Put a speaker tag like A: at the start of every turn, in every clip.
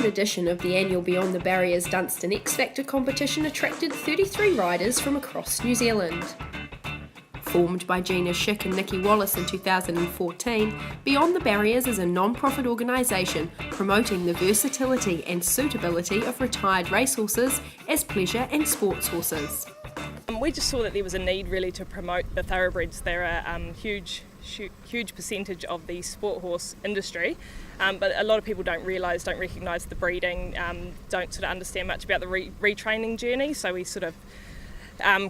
A: second edition of the annual Beyond the Barriers Dunstan Ex-Factor competition attracted 33 riders from across New Zealand. Formed by Gina Schick and Nikki Wallace in 2014, Beyond the Barriers is a non-profit organisation promoting the versatility and suitability of retired racehorses as pleasure and sports horses.
B: We just saw that there was a need really to promote the thoroughbreds. They're a huge percentage of the sport horse industry, but a lot of people don't recognise the breeding, don't sort of understand much about the retraining journey, so we sort of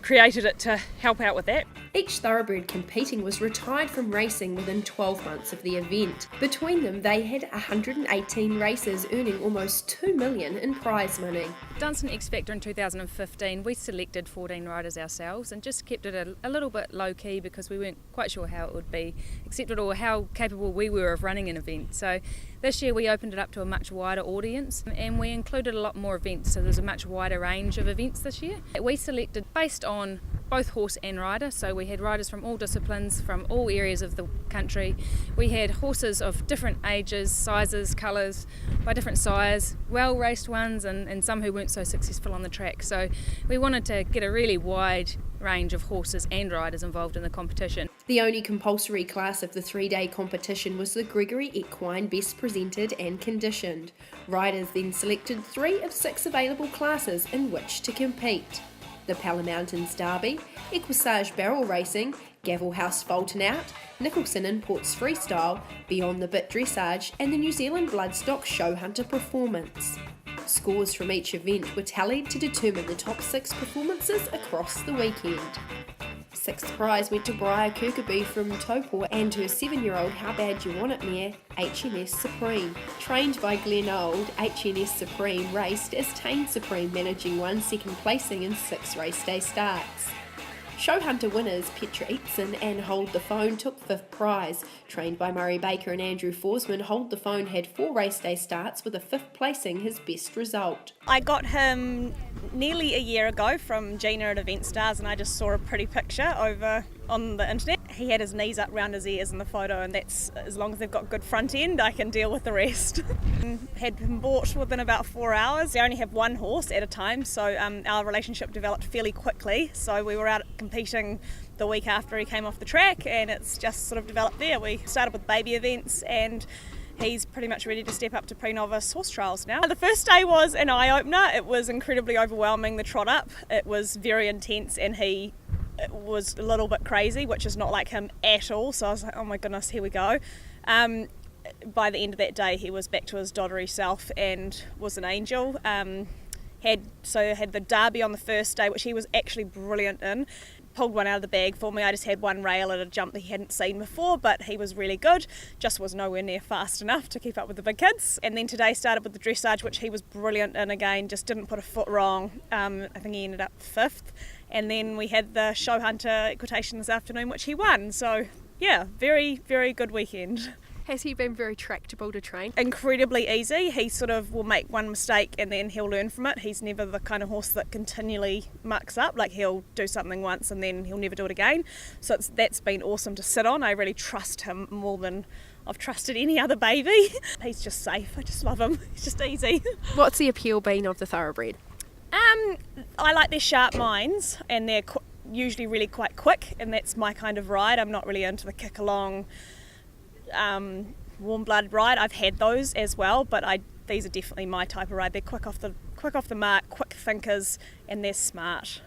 B: created it to help out with that.
A: Each thoroughbred competing was retired from racing within 12 months of the event. Between them, they had 118 races, earning almost $2 million in prize money.
C: Dunstan Ex-Factor in 2015, we selected 14 riders ourselves and just kept it a little bit low-key because we weren't quite sure how it would be accepted or how capable we were of running an event. So this year we opened it up to a much wider audience and we included a lot more events, so there's a much wider range of events this year. We selected based on both horse and rider, so we had riders from all disciplines, from all areas of the country. We had horses of different ages, sizes, colours, by different size, well raced ones and some who weren't so successful on the track. So we wanted to get a really wide range of horses and riders involved in the competition.
A: The only compulsory class of the 3-day competition was the Gregory Equine Best Presented and Conditioned. Riders then selected 3 of 6 available classes in which to compete: the Pala Mountains Derby, Equissage Barrel Racing, Gavel House Fulton Out, Nicholson Imports Freestyle, Beyond the Bit Dressage and the New Zealand Bloodstock Show Hunter Performance. Scores from each event were tallied to determine the top 6 performances across the weekend. 6th prize went to Briar Kirkeby from Taupo and her 7-year-old How Bad You Want It mare, HNS Supreme. Trained by Glenn Old, HNS Supreme raced as Tane Supreme, managing 1 second placing in 6 race day starts. Show Hunter winners Petra Eatson and Hold the Phone took 5th prize. Trained by Murray Baker and Andrew Forsman, Hold the Phone had 4 race day starts with a 5th placing his best result.
D: I got him nearly a year ago from Gina at Event Stars, and I just saw a pretty picture over on the internet. He had his knees up round his ears in the photo, and that's, as long as they've got good front end, I can deal with the rest. Had him bought within about 4 hours. They only have 1 horse at a time, so our relationship developed fairly quickly. So we were out competing the week after he came off the track, and it's just sort of developed there. We started with baby events, and he's pretty much ready to step up to pre-novice horse trials now. The first day was an eye-opener. It was incredibly overwhelming, the trot up. It was very intense, and he was a little bit crazy, which is not like him at all. So I was like, oh my goodness, here we go. By the end of that day, he was back to his doddery self and was an angel. Had the derby on the first day, which he was actually brilliant in. Pulled one out of the bag for me. I just had one rail at a jump that he hadn't seen before, but he was really good. Just was nowhere near fast enough to keep up with the big kids. And then today started with the dressage, which he was brilliant in again, just didn't put a foot wrong. I think he ended up 5th. And then we had the Show Hunter equitation this afternoon, which he won. So yeah, very, very good weekend.
E: Has he been very tractable to train?
D: Incredibly easy. He sort of will make one mistake and then he'll learn from it. He's never the kind of horse that continually mucks up. Like, he'll do something once and then he'll never do it again. So that's been awesome to sit on. I really trust him more than I've trusted any other baby. He's just safe. I just love him. He's just easy.
E: What's the appeal been of the thoroughbred?
D: I like their sharp minds, and they're usually really quite quick, and that's my kind of ride. I'm not really into the kick along warm blood ride. I've had those as well, but these are definitely my type of ride. They're quick off the mark, quick thinkers, and they're smart.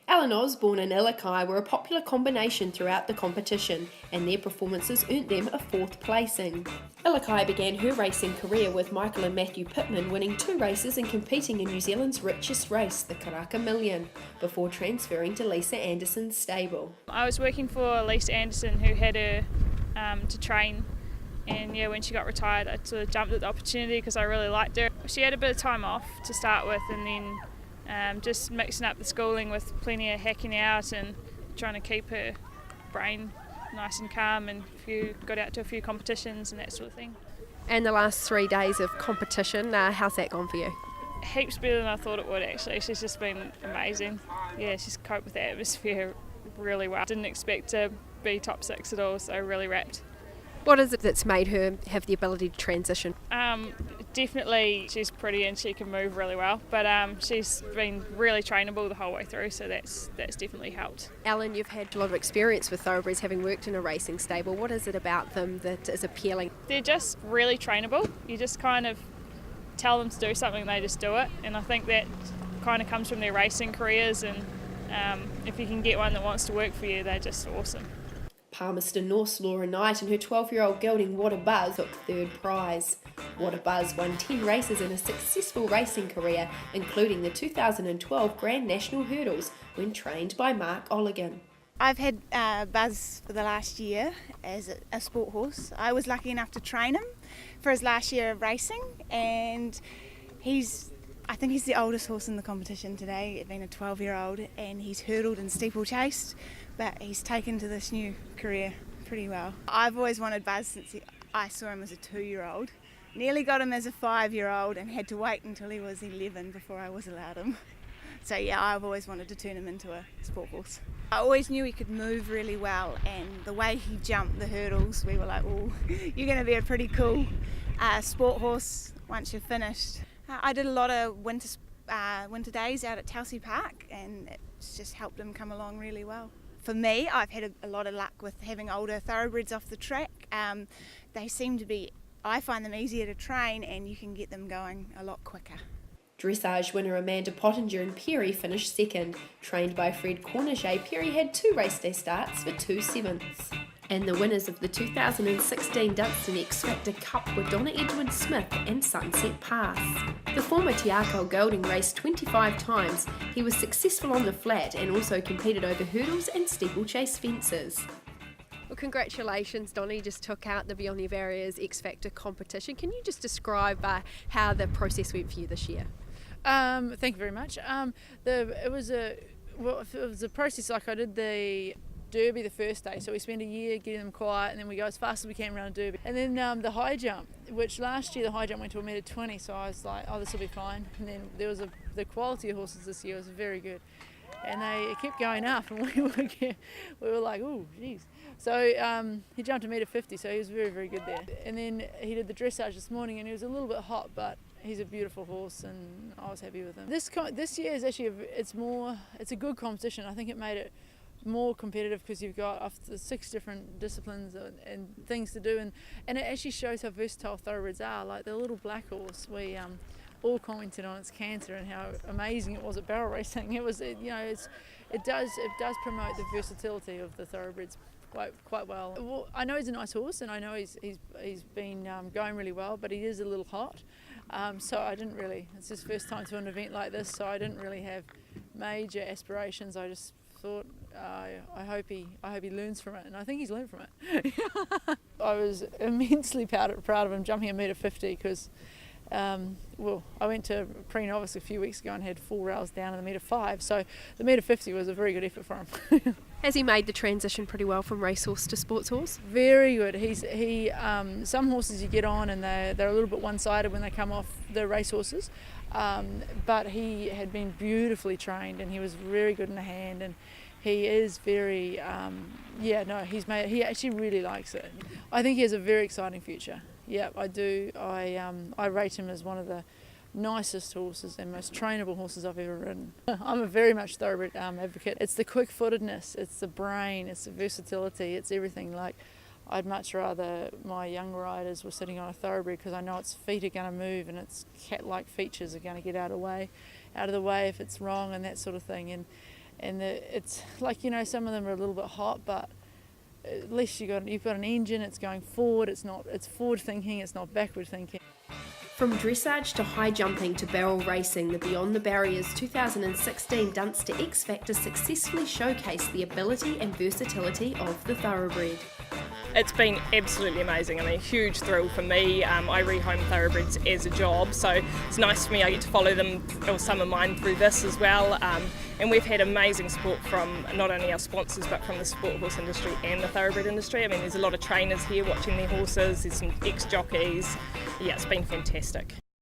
A: Alan Osborne and Illakai were a popular combination throughout the competition, and their performances earned them a 4th placing. Illakai began her racing career with Michael and Matthew Pittman, winning 2 races and competing in New Zealand's richest race, the Karaka Million, before transferring to Lisa Anderson's stable.
F: I was working for Lisa Anderson, who had her to train, and yeah, when she got retired I sort of jumped at the opportunity because I really liked her. She had a bit of time off to start with, and then just mixing up the schooling with plenty of hacking out and trying to keep her brain nice and calm, and got out to a few competitions and that sort of thing.
E: And the last 3 days of competition, how's that gone for you?
F: Heaps better than I thought it would actually. She's just been amazing. Yeah, she's coped with the atmosphere really well. Didn't expect to be top 6 at all, so really wrapped.
E: What is it that's made her have the ability to transition?
F: Definitely she's pretty and she can move really well, but she's been really trainable the whole way through, so that's definitely helped.
E: Ellen, you've had a lot of experience with thoroughbreds, having worked in a racing stable. What is it about them that is appealing?
F: They're just really trainable. You just kind of tell them to do something and they just do it, and I think that kind of comes from their racing careers, and if you can get one that wants to work for you, they're just awesome.
A: Palmerston North's Laura Knight and her 12-year-old gelding What a Buzz took third prize. What a Buzz won 10 races in a successful racing career, including the 2012 Grand National Hurdles, when trained by Mark Olligan.
G: I've had Buzz for the last year as a sport horse. I was lucky enough to train him for his last year of racing, and I think he's the oldest horse in the competition today, being a 12-year-old, and he's hurdled and steeplechased, but he's taken to this new career pretty well. I've always wanted Buzz since I saw him as a 2-year-old. Nearly got him as a 5-year-old and had to wait until he was 11 before I was allowed him. So yeah, I've always wanted to turn him into a sport horse. I always knew he could move really well, and the way he jumped the hurdles, we were like, oh, you're going to be a pretty cool sport horse once you're finished. I did a lot of winter days out at Telsey Park, and it's just helped him come along really well. For me, I've had a lot of luck with having older thoroughbreds off the track. They seem to be, I find them easier to train, and you can get them going a lot quicker.
A: Dressage winner Amanda Pottinger and Perry finished second. Trained by Fred Corniget, Perry had 2 race day starts for 2 sevenths. And the winners of the 2016 Dunstan Ex-Factor Cup were Donna Edward-Smith and Sunset Pass. The former Te Akau gelding raced 25 times. He was successful on the flat and also competed over hurdles and steeplechase fences.
E: Well, congratulations, Donna. You just took out the Beyond the Barriers X-Factor competition. Can you just describe how the process went for you this year?
H: Thank you very much. It was a process. Like, I did the Derby the first day, so we spent a year getting them quiet, and then we go as fast as we can around Derby. And then the high jump, which last year the high jump went to 1.20 m, so I was like, oh, this will be fine. And then there was the quality of horses this year was very good, and it kept going up, and we were like, oh, geez. So he jumped 1.50 m, so he was very, very good there. And then he did the dressage this morning, and he was a little bit hot, but he's a beautiful horse, and I was happy with him. This year is actually it's a good competition. I think it made it more competitive because you've got 6 different disciplines and things to do, and it actually shows how versatile thoroughbreds are. Like the little black horse, we all commented on its canter and how amazing it was at barrel racing. It does promote the versatility of the thoroughbreds quite well. Well, I know he's a nice horse, and I know he's been going really well, but he is a little hot. So I didn't really. It's his first time to an event like this, so I didn't really have major aspirations. I just thought I hope he learns from it, and I think he's learned from it. I was immensely proud of him jumping 1.50 m because I went to pre-novice a few weeks ago and had 4 rails down in the 1.5 m, so the 1.50 m was a very good effort for him.
E: Has he made the transition pretty well from racehorse to sports horse?
H: Very good. Some horses you get on and they're a little bit one-sided when they come off the racehorses, but he had been beautifully trained, and he was very good in the hand, and he is very, he actually really likes it. I think he has a very exciting future. Yeah, I do. I rate him as one of the nicest horses and most trainable horses I've ever ridden. I'm a very much thoroughbred advocate. It's the quick-footedness, it's the brain, it's the versatility, it's everything. Like, I'd much rather my young riders were sitting on a thoroughbred because I know its feet are going to move and its cat-like features are going to get out of the way if it's wrong and that sort of thing. It's like, some of them are a little bit hot, but at least you've got an engine. It's going forward. It's forward thinking. It's not backward thinking.
A: From dressage to high jumping to barrel racing, the Beyond the Barriers 2016 Dunstan Ex-Factor successfully showcased the ability and versatility of the thoroughbred.
B: It's been absolutely amazing. I mean, a huge thrill for me. I rehome thoroughbreds as a job, so it's nice for me. I get to follow them, or some of mine, through this as well. And we've had amazing support from not only our sponsors, but from the sport horse industry and the thoroughbred industry. I mean, there's a lot of trainers here watching their horses. There's some ex-jockeys. Yeah, it's been fantastic.